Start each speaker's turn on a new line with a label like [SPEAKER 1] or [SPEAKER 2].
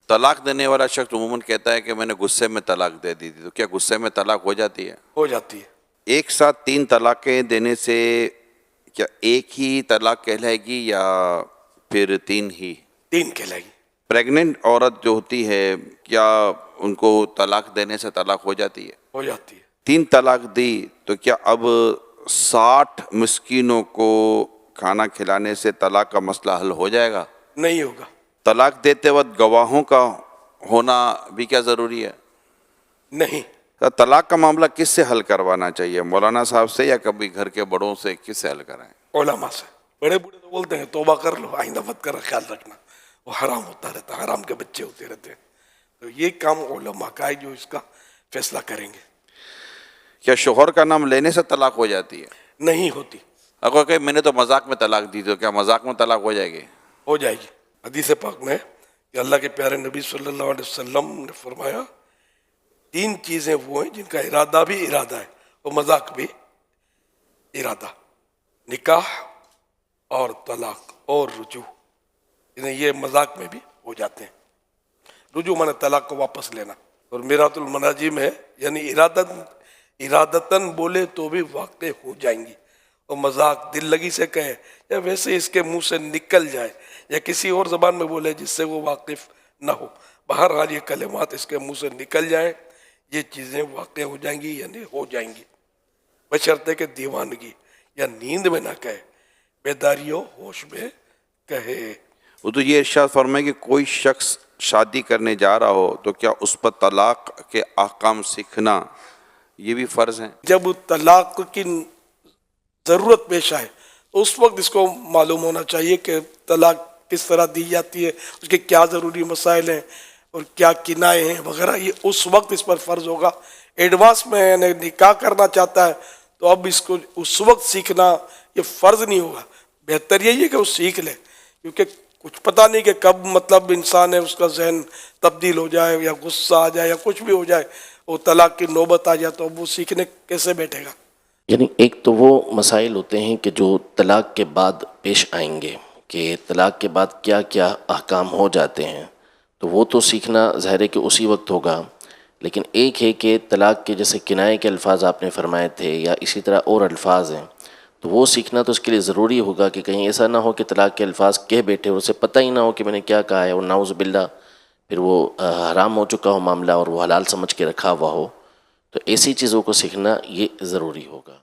[SPEAKER 1] طلاق دینے والا شخص عموماً کہتا ہے کہ میں نے غصے میں طلاق دے دی تھی، تو کیا غصے میں طلاق ہو جاتی ہے؟
[SPEAKER 2] ہو جاتی ہے۔
[SPEAKER 1] ایک ساتھ 3 طلاقیں دینے سے کیا ایک ہی طلاق کہلائے گی یا پھر 3 ہی؟
[SPEAKER 2] 3 کہلائے گی۔
[SPEAKER 1] پریگننٹ عورت جو ہوتی ہے کیا ان کو طلاق دینے سے طلاق ہو جاتی ہے؟
[SPEAKER 2] ہو جاتی ہے۔
[SPEAKER 1] 3 طلاق دی تو کیا اب 60 مسکینوں کو کھانا کھلانے سے طلاق کا مسئلہ حل ہو جائے گا؟
[SPEAKER 2] نہیں ہوگا۔
[SPEAKER 1] طلاق دیتے وقت گواہوں کا ہونا بھی کیا ضروری ہے؟
[SPEAKER 2] نہیں۔
[SPEAKER 1] طلاق کا معاملہ کس سے حل کروانا چاہیے، مولانا صاحب سے یا کبھی گھر کے بڑوں سے، کس سے حل کرائیں؟
[SPEAKER 2] علماء سے۔ بڑے بوڑھے تو بولتے ہیں توبہ کر لو، آئندہ مت کر، خیال رکھنا، وہ حرام ہوتا رہتا ہے، حرام کے بچے ہوتے رہتے ہیں۔ تو یہ کام علماء کا ہے جو اس کا فیصلہ کریں گے۔
[SPEAKER 1] کیا شوہر کا نام لینے سے طلاق ہو جاتی ہے؟
[SPEAKER 2] نہیں ہوتی۔
[SPEAKER 1] اگر کہ میں نے تو مذاق میں طلاق دی، تو کیا مذاق میں طلاق ہو جائے گی؟
[SPEAKER 2] ہو جائے گی۔ حدیث پاک میں کہ اللہ کے پیارے نبی صلی اللہ علیہ وسلم نے فرمایا 3 چیزیں وہ ہیں جن کا ارادہ بھی ارادہ ہے اور مذاق بھی ارادہ، نکاح اور طلاق اور رجوع، یعنی یہ مذاق میں بھی ہو جاتے ہیں۔ رجوع مانے طلاق کو واپس لینا، اور میرات المناجم ہے یعنی ارادتاً بولے تو بھی واقع ہو جائیں گی، اور مذاق دل لگی سے کہے یا ویسے اس کے منہ سے نکل جائے یا کسی اور زبان میں بولے جس سے وہ واقف نہ ہو، بہرحال یہ کلمات اس کے منہ سے نکل جائیں، یہ چیزیں واقع ہو جائیں گی یعنی ہو جائیں گی، بشرطے کہ دیوانگی یا نیند میں نہ کہے، بیداری و ہوش میں کہے۔
[SPEAKER 1] وہ تو یہ ارشاد فرمائے کہ کوئی شخص شادی کرنے جا رہا ہو تو کیا اس پر طلاق کے احکام سیکھنا یہ بھی فرض ہیں؟
[SPEAKER 2] جب طلاق کی ضرورت پیش آئے تو اس وقت اس کو معلوم ہونا چاہیے کہ طلاق کس طرح دی جاتی ہے، اس کے کیا ضروری مسائل ہیں اور کیا کنائے ہیں وغیرہ، یہ اس وقت اس پر فرض ہوگا۔ ایڈوانس میں یعنی نکاح کرنا چاہتا ہے تو اب اس کو اس وقت سیکھنا یہ فرض نہیں ہوگا، بہتر یہی ہے کہ وہ سیکھ لے، کیونکہ کچھ پتہ نہیں کہ کب مطلب انسان ہے اس کا ذہن تبدیل ہو جائے یا غصہ آ جائے یا کچھ بھی ہو جائے، وہ طلاق کی نوبت آ جائے تو اب وہ سیکھنے کیسے بیٹھے گا؟
[SPEAKER 3] یعنی ایک تو وہ مسائل ہوتے ہیں کہ جو طلاق کے بعد پیش آئیں گے، کہ طلاق کے بعد کیا کیا احکام ہو جاتے ہیں، تو وہ تو سیکھنا ظاہر ہے کہ اسی وقت ہوگا۔ لیکن ایک ہے کہ طلاق کے جیسے کنائے کے الفاظ آپ نے فرمائے تھے یا اسی طرح اور الفاظ ہیں، تو وہ سیکھنا تو اس کے لیے ضروری ہوگا کہ کہیں ایسا نہ ہو کہ طلاق کے الفاظ کہہ بیٹھے اور اسے پتہ ہی نہ ہو کہ میں نے کیا کہا ہے، اور نعوذ باللہ پھر وہ حرام ہو چکا ہو معاملہ اور وہ حلال سمجھ کے رکھا ہوا ہو، تو ایسی چیزوں کو سیکھنا یہ ضروری ہوگا۔